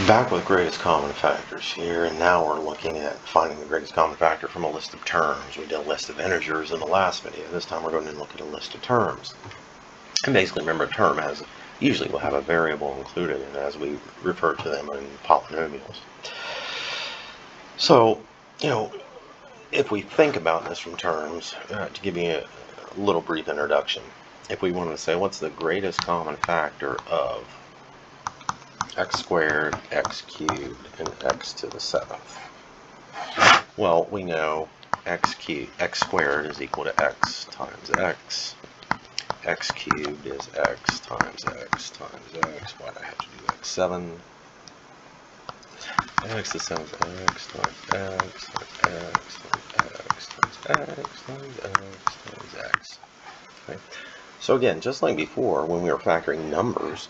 Back with greatest common factors here, and now we're looking at finding the greatest common factor from a list of terms. We did a list of integers in the last video. This time we're going to look at a list of terms. And basically, remember, a term usually will have a variable included in it, as we refer to them in polynomials. So, if we think about this from terms, to give you a little brief introduction, if we wanted to say what's the greatest common factor of x squared, x cubed, and x to the 7th. Well, we know x squared is equal to x times x cubed is x times x times x. Why do I have to do x7? X to the 7th, x times x times x times x times x times x times x. Okay. So again, just like before, when we were factoring numbers,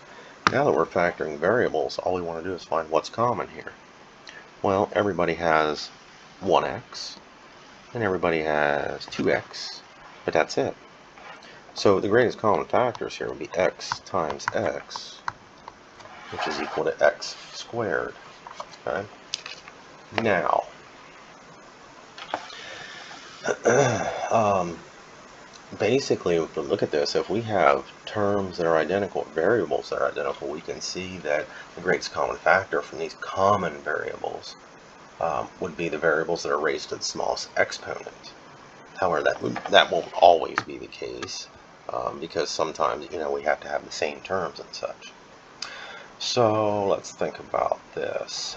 now that we're factoring variables, all we want to do is find what's common here. Well, everybody has 1x, and everybody has 2x, but that's it. So the greatest common factors here would be x times x, which is equal to x squared. Okay? Now, basically, if we look at this, if we have terms that are identical, variables that are identical, we can see that the greatest common factor from these common variables would be the variables that are raised to the smallest exponent. However, that won't always be the case because sometimes, we have to have the same terms and such. So let's think about this.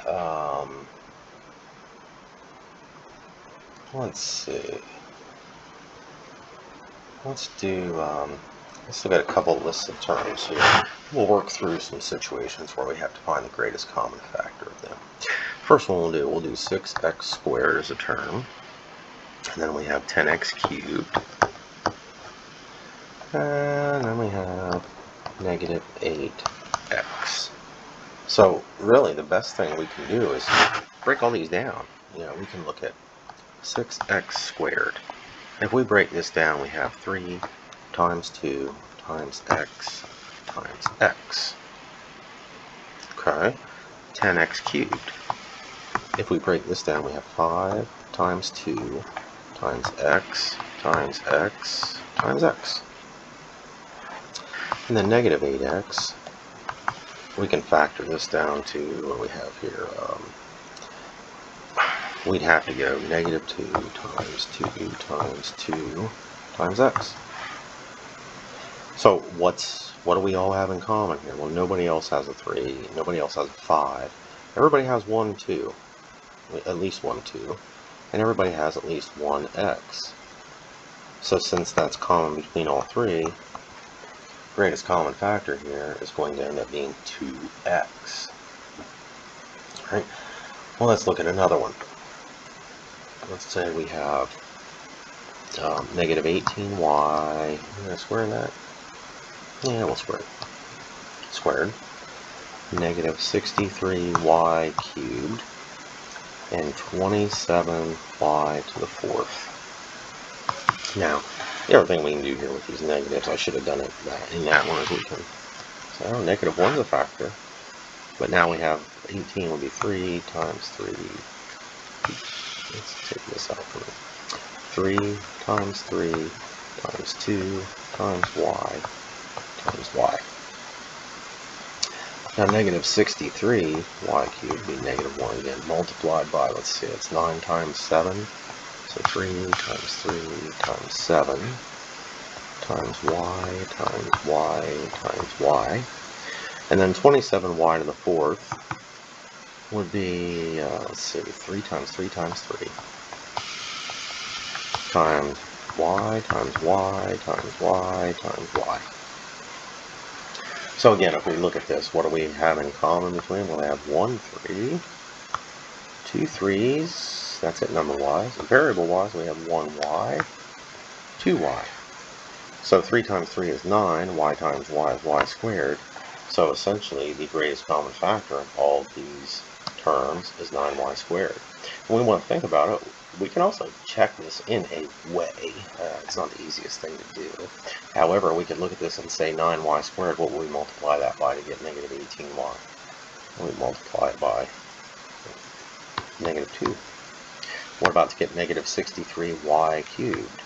Let's see. Let's look at a couple lists of terms here. We'll work through some situations where we have to find the greatest common factor of them. First one we'll do 6x squared as a term. And then we have 10x cubed. And then we have negative 8x. So really the best thing we can do is break all these down. We can look at 6x squared. If we break this down, we have 3 times 2 times x times x. Okay, 10x cubed. If we break this down, we have 5 times 2 times x times x times x. And then negative 8x, we can factor this down to what we have here. We'd have to go negative 2 times 2 times 2 times x. So what do we all have in common here? Well, nobody else has a 3, nobody else has a 5. Everybody has 1, 2, at least 1, 2, and everybody has at least 1 x. So since that's common between all three, greatest common factor here is going to end up being 2x. All right. Well, let's look at another one. Let's say we have negative 18y. Are we going to square that? Yeah, we'll square it. Squared. Negative 63y cubed. And 27y to the 4th. Now, the other thing we can do here with these negatives, I should have done it in that one, as we can. So negative 1 is a factor. But now we have 18 will be 3 times 3. Let's take this out for me. 3 times 3 times 2 times y times y. Now negative 63 y cubed would be negative 1 again, multiplied by, let's see, it's 9 times 7. So 3 times 3 times 7 times y times y times y. And then 27y to the 4th would be, let's see, 3 times 3 times 3 times y times y times y times y. So again, if we look at this, what do we have in common between them? We'll have 1 3, 2 3's, that's it number-wise. Variable-wise, we have 1y, 2y. So 3 times 3 is 9, y times y is y squared. So essentially, the greatest common factor of all of these terms is 9y squared. When we want to think about it, we can also check this in a way. It's not the easiest thing to do. However, we could look at this and say 9y squared, what will we multiply that by to get negative 18y? We multiply it by -2. We're about to get negative 63y cubed.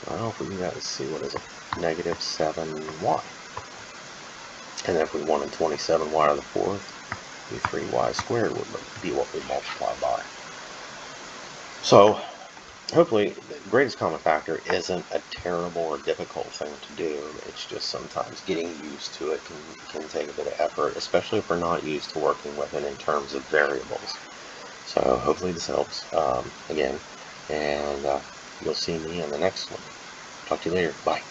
Well, if we do that, let's see, what is it? Negative 7y. And then if we wanted 27y to the fourth, 3y squared would be what we multiply by. So, hopefully, the greatest common factor isn't a terrible or difficult thing to do. It's just sometimes getting used to it can take a bit of effort, especially if we're not used to working with it in terms of variables. So hopefully this helps again, and you'll see me in the next one. Talk to you later. Bye.